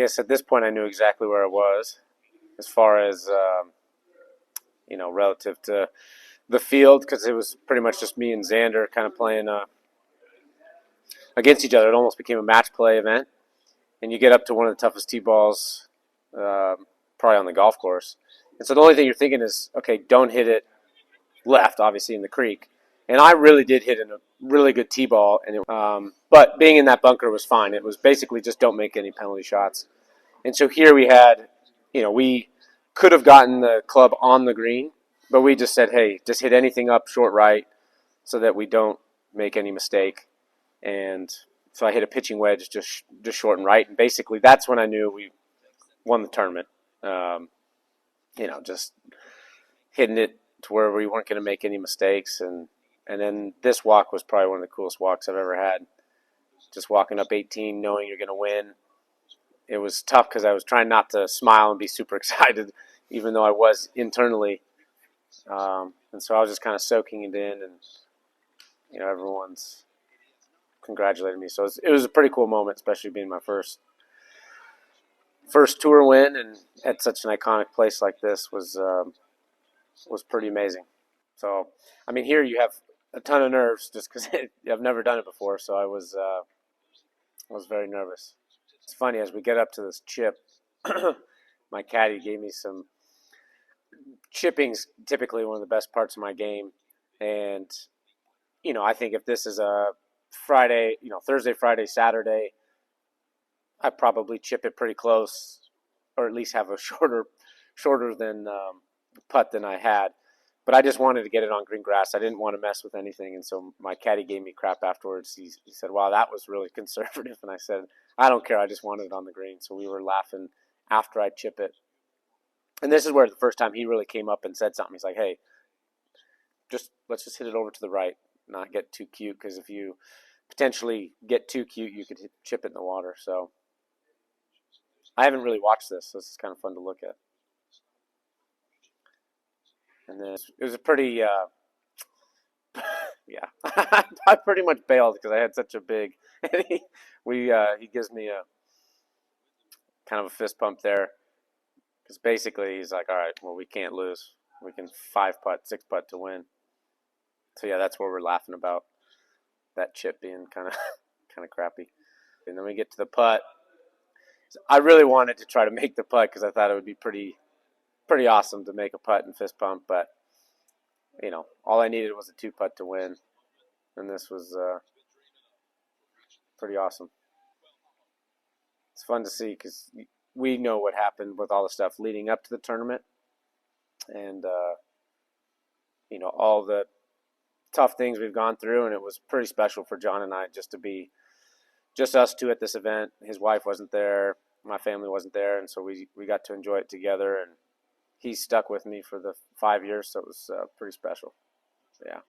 Yes, at this point I knew exactly where I was as far as, relative to the field, because it was pretty much just me and Xander kind of playing against each other. It almost became a match play event. And you get up to one of the toughest tee balls probably on the golf course. And so the only thing you're thinking is, okay, don't hit it left, obviously, in the creek. And I really did hit in a really good tee ball. But being in that bunker was fine. It was basically just don't make any penalty shots. And so here we had, we could have gotten the club on the green, but we just said, hey, just hit anything up short right so that we don't make any mistake. And so I hit a pitching wedge just short and right. And basically that's when I knew we won the tournament. Just hitting it to where we weren't going to make any mistakes. And then this walk was probably one of the coolest walks I've ever had. Just walking up 18, knowing you're going to win. It was tough because I was trying not to smile and be super excited, even though I was internally. And so I was just kind of soaking it in, and everyone's congratulating me. So it was a pretty cool moment, especially being my first tour win, and at such an iconic place like this was pretty amazing. So, I mean, here you have a ton of nerves just because I've never done it before. So I was very nervous. It's funny, as we get up to this chip, my caddy gave me some chipping's typically one of the best parts of my game. And, I think if this is a Friday, Thursday, Friday, Saturday, I probably chip it pretty close, or at least have a shorter than putt than I had. But I just wanted to get it on green grass. I didn't want to mess with anything. And so my caddy gave me crap afterwards. He said, wow, that was really conservative. And I said, I don't care. I just wanted it on the green. So we were laughing after I chip it. And this is where the first time he really came up and said something. He's like, hey, let's just hit it over to the right, not get too cute. Because if you potentially get too cute, you could chip it in the water. So I haven't really watched this. So this is kind of fun to look at. And then it was a pretty, yeah. I pretty much bailed because I had such a big. He gives me a kind of a fist pump there, because basically he's like, all right, well, we can't lose. We can 5-putt, 6-putt to win. So yeah, that's where we're laughing about that chip being kind of crappy. And then we get to the putt. I really wanted to try to make the putt because I thought it would be pretty awesome to make a putt and fist pump, but all I needed was a 2-putt to win, and this was pretty awesome. It's fun to see because we know what happened with all the stuff leading up to the tournament, and all the tough things we've gone through, and it was pretty special for John and I just to be just us two at this event. His wife wasn't there, my family wasn't there, and so we got to enjoy it together, and he stuck with me for the 5 years, so it was pretty special. Yeah.